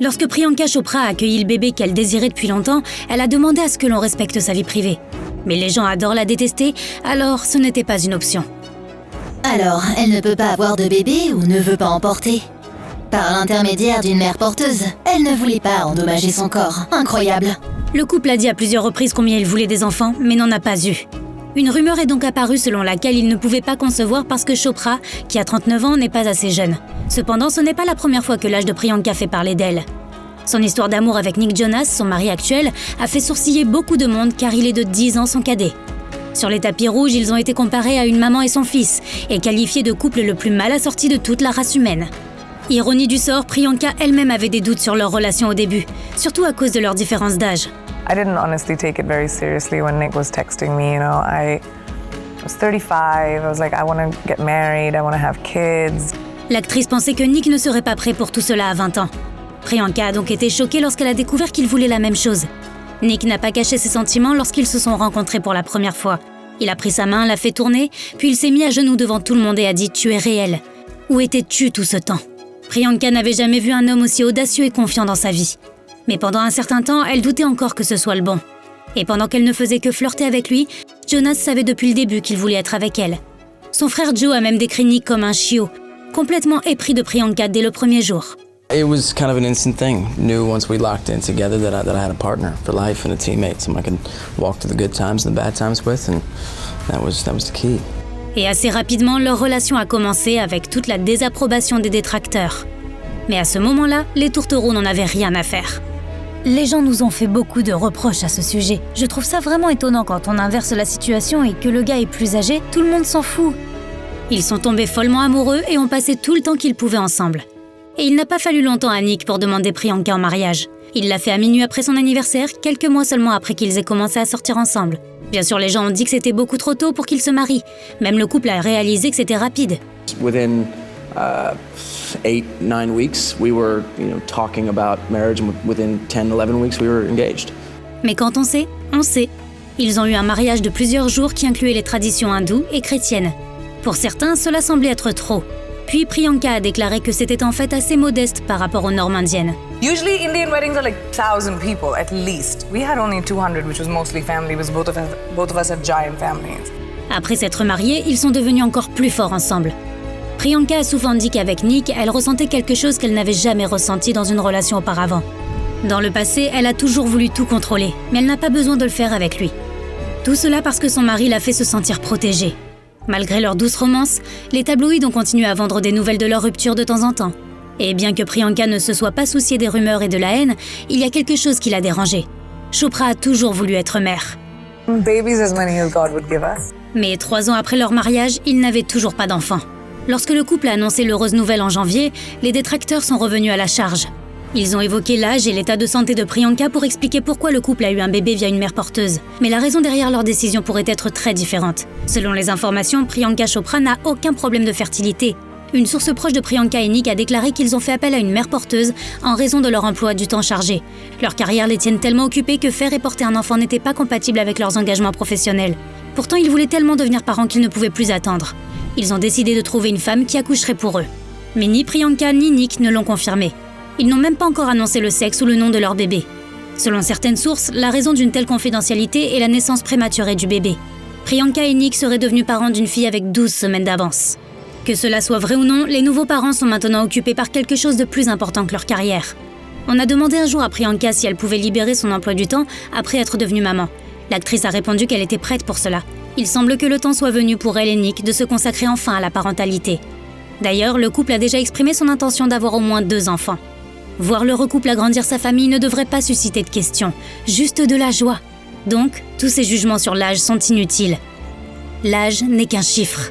Lorsque Priyanka Chopra a accueilli le bébé qu'elle désirait depuis longtemps, elle a demandé à ce que l'on respecte sa vie privée. Mais les gens adorent la détester, alors ce n'était pas une option. Alors, elle ne peut pas avoir de bébé ou ne veut pas en porter. Par l'intermédiaire d'une mère porteuse, elle ne voulait pas endommager son corps. Incroyable. Le couple a dit à plusieurs reprises combien il voulait des enfants, mais n'en a pas eu. Une rumeur est donc apparue selon laquelle il ne pouvait pas concevoir parce que Chopra, qui a 39 ans, n'est pas assez jeune. Cependant, ce n'est pas la première fois que l'âge de Priyanka fait parler d'elle. Son histoire d'amour avec Nick Jonas, son mari actuel, a fait sourciller beaucoup de monde car il est de 10 ans son cadet. Sur les tapis rouges, ils ont été comparés à une maman et son fils et qualifiés de couple le plus mal assorti de toute la race humaine. Ironie du sort, Priyanka elle-même avait des doutes sur leur relation au début, surtout à cause de leur différence d'âge. I didn't honestly take it very seriously when Nick was texting me, I was 35, I was like, I want to get married, I want to have kids. L'actrice pensait que Nick ne serait pas prêt pour tout cela à 20 ans. Priyanka a donc été choquée lorsqu'elle a découvert qu'il voulait la même chose. Nick n'a pas caché ses sentiments lorsqu'ils se sont rencontrés pour la première fois. Il a pris sa main, l'a fait tourner, puis il s'est mis à genoux devant tout le monde et a dit « Tu es réel ». Où étais-tu tout ce temps ? Priyanka n'avait jamais vu un homme aussi audacieux et confiant dans sa vie. Mais pendant un certain temps, elle doutait encore que ce soit le bon. Et pendant qu'elle ne faisait que flirter avec lui, Jonas savait depuis le début qu'il voulait être avec elle. Son frère Joe a même décrit Nick comme un chiot, complètement épris de Priyanka dès le premier jour. It was kind of an instant thing. Knew once we locked in together that I had a partner for life and a teammate, someone I could walk to the good times and the bad times with, and that was the key. Et assez rapidement, leur relation a commencé avec toute la désapprobation des détracteurs. Mais à ce moment-là, les tourtereaux n'en avaient rien à faire. Les gens nous ont fait beaucoup de reproches à ce sujet. Je trouve ça vraiment étonnant quand on inverse la situation et que le gars est plus âgé, tout le monde s'en fout. Ils sont tombés follement amoureux et ont passé tout le temps qu'ils pouvaient ensemble. Et il n'a pas fallu longtemps à Nick pour demander Priyanka en mariage. Il l'a fait à minuit après son anniversaire, quelques mois seulement après qu'ils aient commencé à sortir ensemble. Bien sûr, les gens ont dit que c'était beaucoup trop tôt pour qu'ils se marient. Même le couple a réalisé que c'était rapide. Within 8-9 weeks, we were, talking about marriage, and within 10-11 weeks, we were engaged. Mais quand on sait, on sait. Ils ont eu un mariage de plusieurs jours qui incluait les traditions hindoues et chrétiennes. Pour certains, cela semblait être trop. Puis Priyanka a déclaré que c'était en fait assez modeste par rapport aux normes indiennes. Usually Indian weddings are like 1,000 people at least. We had only 200, which was mostly family, because both of us have giant families. Après s'être mariés, ils sont devenus encore plus forts ensemble. Priyanka a souvent dit qu'avec Nick, elle ressentait quelque chose qu'elle n'avait jamais ressenti dans une relation auparavant. Dans le passé, elle a toujours voulu tout contrôler, mais elle n'a pas besoin de le faire avec lui. Tout cela parce que son mari l'a fait se sentir protégée. Malgré leur douce romance, les tabloïds ont continué à vendre des nouvelles de leur rupture de temps en temps. Et bien que Priyanka ne se soit pas souciée des rumeurs et de la haine, il y a quelque chose qui l'a dérangée. Chopra a toujours voulu être mère. Babies as many as God would give us. Mais 3 ans après leur mariage, ils n'avaient toujours pas d'enfants. Lorsque le couple a annoncé l'heureuse nouvelle en janvier, les détracteurs sont revenus à la charge. Ils ont évoqué l'âge et l'état de santé de Priyanka pour expliquer pourquoi le couple a eu un bébé via une mère porteuse. Mais la raison derrière leur décision pourrait être très différente. Selon les informations, Priyanka Chopra n'a aucun problème de fertilité. Une source proche de Priyanka et Nick a déclaré qu'ils ont fait appel à une mère porteuse en raison de leur emploi du temps chargé. Leur carrière les tienne tellement occupés que faire et porter un enfant n'était pas compatible avec leurs engagements professionnels. Pourtant, ils voulaient tellement devenir parents qu'ils ne pouvaient plus attendre. Ils ont décidé de trouver une femme qui accoucherait pour eux. Mais ni Priyanka ni Nick ne l'ont confirmé. Ils n'ont même pas encore annoncé le sexe ou le nom de leur bébé. Selon certaines sources, la raison d'une telle confidentialité est la naissance prématurée du bébé. Priyanka et Nick seraient devenus parents d'une fille avec 12 semaines d'avance. Que cela soit vrai ou non, les nouveaux parents sont maintenant occupés par quelque chose de plus important que leur carrière. On a demandé un jour à Priyanka si elle pouvait libérer son emploi du temps après être devenue maman. L'actrice a répondu qu'elle était prête pour cela. Il semble que le temps soit venu pour elle et Nick de se consacrer enfin à la parentalité. D'ailleurs, le couple a déjà exprimé son intention d'avoir au moins 2 enfants. Voir le couple agrandir sa famille ne devrait pas susciter de questions, juste de la joie. Donc, tous ces jugements sur l'âge sont inutiles. L'âge n'est qu'un chiffre.